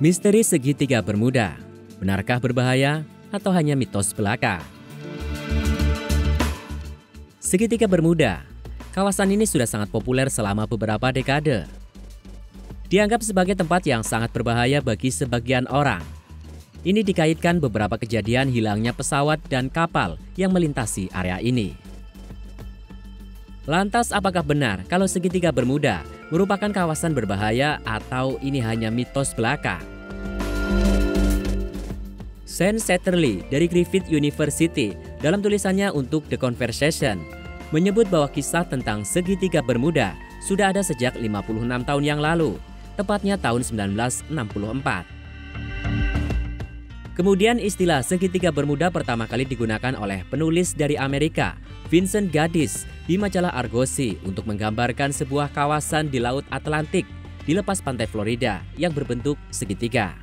Misteri segitiga Bermuda, benarkah berbahaya atau hanya mitos belaka? Segitiga Bermuda, kawasan ini sudah sangat populer selama beberapa dekade. Dianggap sebagai tempat yang sangat berbahaya bagi sebagian orang. Ini dikaitkan beberapa kejadian hilangnya pesawat dan kapal yang melintasi area ini. Lantas apakah benar kalau segitiga Bermuda merupakan kawasan berbahaya atau ini hanya mitos belaka? Sean Satterley dari Griffith University dalam tulisannya untuk The Conversation menyebut bahwa kisah tentang segitiga Bermuda sudah ada sejak 56 tahun yang lalu, tepatnya tahun 1964. Kemudian istilah segitiga Bermuda pertama kali digunakan oleh penulis dari Amerika, Vincent Gaddis, di majalah Argosy untuk menggambarkan sebuah kawasan di Laut Atlantik di lepas pantai Florida yang berbentuk segitiga.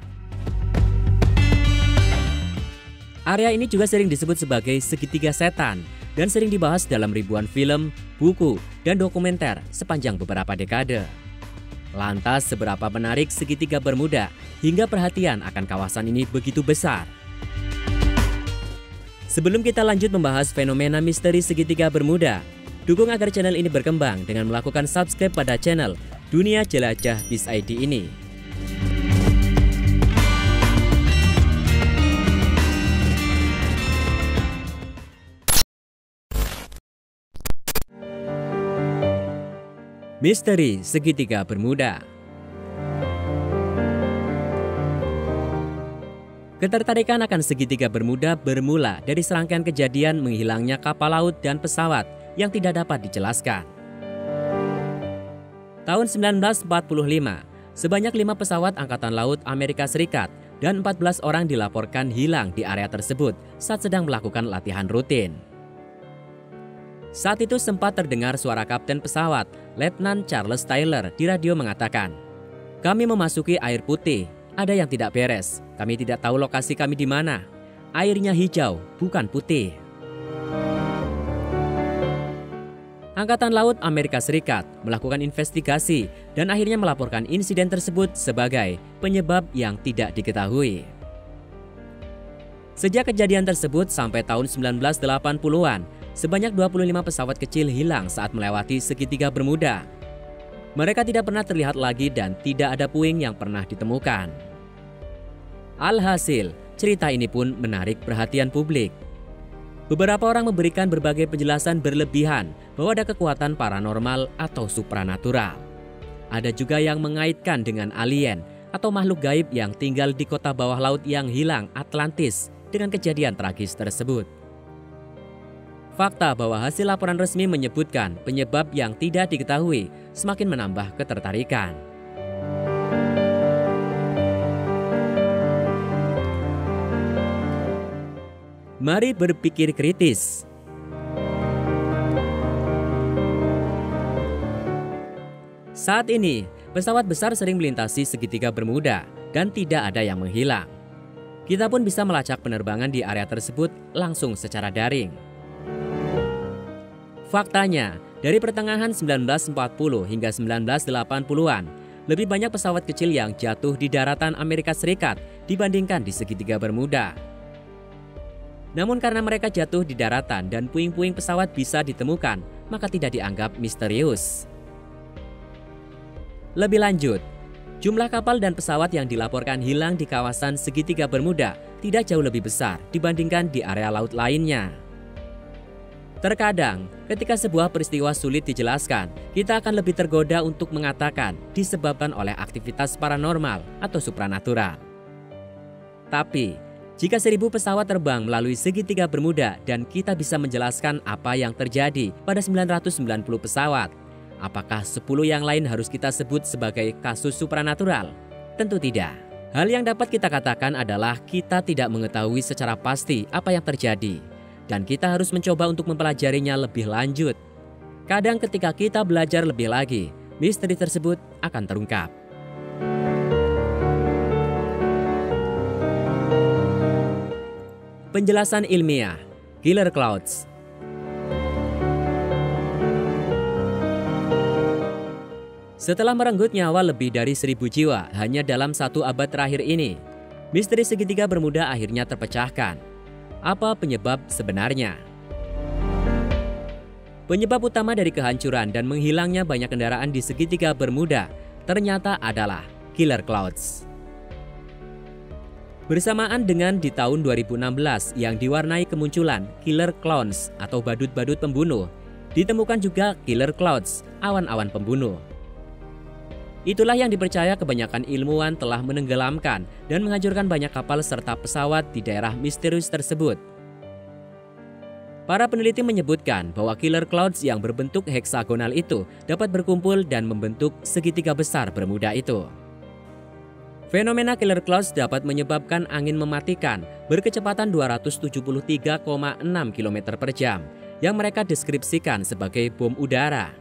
Area ini juga sering disebut sebagai segitiga setan dan sering dibahas dalam ribuan film, buku, dan dokumenter sepanjang beberapa dekade. Lantas seberapa menarik segitiga Bermuda hingga perhatian akan kawasan ini begitu besar? Sebelum kita lanjut membahas fenomena misteri segitiga Bermuda, dukung agar channel ini berkembang dengan melakukan subscribe pada channel Dunia Jelajah Biz ID ini. Misteri segitiga Bermuda. Ketertarikan akan segitiga Bermuda bermula dari serangkaian kejadian menghilangnya kapal laut dan pesawat yang tidak dapat dijelaskan. Tahun 1945, sebanyak 5 pesawat Angkatan Laut Amerika Serikat dan 14 orang dilaporkan hilang di area tersebut saat sedang melakukan latihan rutin. Saat itu sempat terdengar suara kapten pesawat, Letnan Charles Tyler, di radio mengatakan, "Kami memasuki air putih, ada yang tidak beres. Kami tidak tahu lokasi kami di mana. Airnya hijau, bukan putih." Angkatan Laut Amerika Serikat melakukan investigasi dan akhirnya melaporkan insiden tersebut sebagai penyebab yang tidak diketahui. Sejak kejadian tersebut sampai tahun 1980-an, sebanyak 25 pesawat kecil hilang saat melewati segitiga Bermuda. Mereka tidak pernah terlihat lagi dan tidak ada puing yang pernah ditemukan. Alhasil, cerita ini pun menarik perhatian publik. Beberapa orang memberikan berbagai penjelasan berlebihan bahwa ada kekuatan paranormal atau supranatural. Ada juga yang mengaitkan dengan alien atau makhluk gaib yang tinggal di kota bawah laut yang hilang Atlantis dengan kejadian tragis tersebut. Fakta bahwa hasil laporan resmi menyebutkan penyebab yang tidak diketahui semakin menambah ketertarikan. Mari berpikir kritis. Saat ini, pesawat besar sering melintasi segitiga Bermuda dan tidak ada yang menghilang. Kita pun bisa melacak penerbangan di area tersebut langsung secara daring. Faktanya, dari pertengahan 1940 hingga 1980-an, lebih banyak pesawat kecil yang jatuh di daratan Amerika Serikat dibandingkan di segitiga Bermuda. Namun karena mereka jatuh di daratan dan puing-puing pesawat bisa ditemukan, maka tidak dianggap misterius. Lebih lanjut, jumlah kapal dan pesawat yang dilaporkan hilang di kawasan segitiga Bermuda tidak jauh lebih besar dibandingkan di area laut lainnya. Terkadang, ketika sebuah peristiwa sulit dijelaskan, kita akan lebih tergoda untuk mengatakan disebabkan oleh aktivitas paranormal atau supranatural. Tapi, jika 1000 pesawat terbang melalui segitiga Bermuda dan kita bisa menjelaskan apa yang terjadi pada 990 pesawat, apakah 10 yang lain harus kita sebut sebagai kasus supranatural? Tentu tidak. Hal yang dapat kita katakan adalah kita tidak mengetahui secara pasti apa yang terjadi. Dan kita harus mencoba untuk mempelajarinya lebih lanjut. Kadang ketika kita belajar lebih lagi, misteri tersebut akan terungkap. Penjelasan ilmiah, Killer Clouds. Setelah merenggut nyawa lebih dari 1.000 jiwa hanya dalam 1 abad terakhir ini, misteri segitiga Bermuda akhirnya terpecahkan. Apa penyebab sebenarnya? Penyebab utama dari kehancuran dan menghilangnya banyak kendaraan di segitiga Bermuda ternyata adalah killer clouds. Bersamaan dengan di tahun 2016 yang diwarnai kemunculan killer clouds atau badut-badut pembunuh, ditemukan juga killer clouds, awan-awan pembunuh. Itulah yang dipercaya kebanyakan ilmuwan telah menenggelamkan dan menghancurkan banyak kapal serta pesawat di daerah misterius tersebut. Para peneliti menyebutkan bahwa killer clouds yang berbentuk heksagonal itu dapat berkumpul dan membentuk segitiga besar Bermuda itu. Fenomena killer clouds dapat menyebabkan angin mematikan berkecepatan 273,6 km per jam yang mereka deskripsikan sebagai bom udara.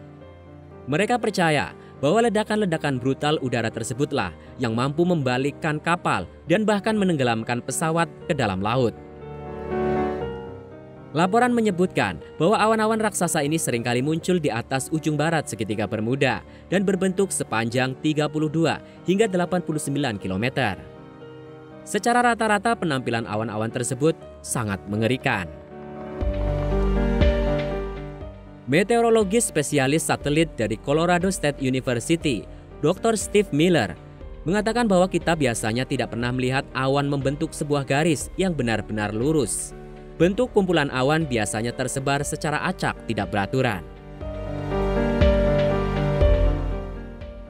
Mereka percaya bahwa ledakan-ledakan brutal udara tersebutlah yang mampu membalikkan kapal dan bahkan menenggelamkan pesawat ke dalam laut. Laporan menyebutkan bahwa awan-awan raksasa ini seringkali muncul di atas ujung barat segitiga Bermuda dan berbentuk sepanjang 32 hingga 89 km. Secara rata-rata penampilan awan-awan tersebut sangat mengerikan. Meteorologis spesialis satelit dari Colorado State University, Dr. Steve Miller, mengatakan bahwa kita biasanya tidak pernah melihat awan membentuk sebuah garis yang benar-benar lurus. Bentuk kumpulan awan biasanya tersebar secara acak, tidak beraturan.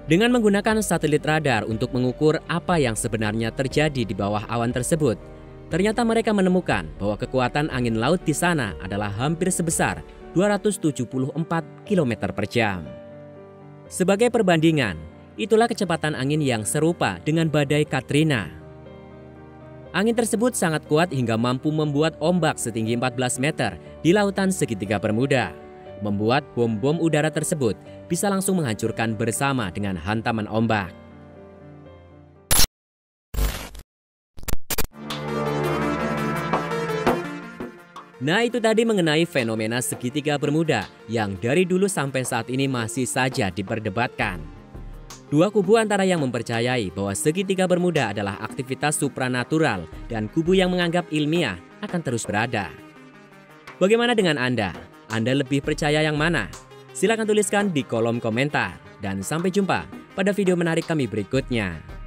Dengan menggunakan satelit radar untuk mengukur apa yang sebenarnya terjadi di bawah awan tersebut, ternyata mereka menemukan bahwa kekuatan angin laut di sana adalah hampir sebesar 274 km per jam. Sebagai perbandingan, itulah kecepatan angin yang serupa dengan badai Katrina. Angin tersebut sangat kuat hingga mampu membuat ombak setinggi 14 meter di lautan segitiga Bermuda, membuat bom-bom udara tersebut bisa langsung menghancurkan bersama dengan hantaman ombak. Nah, itu tadi mengenai fenomena segitiga Bermuda yang dari dulu sampai saat ini masih saja diperdebatkan. Dua kubu antara yang mempercayai bahwa segitiga Bermuda adalah aktivitas supranatural dan kubu yang menganggap ilmiah akan terus berada. Bagaimana dengan Anda? Anda lebih percaya yang mana? Silakan tuliskan di kolom komentar. Dan sampai jumpa pada video menarik kami berikutnya.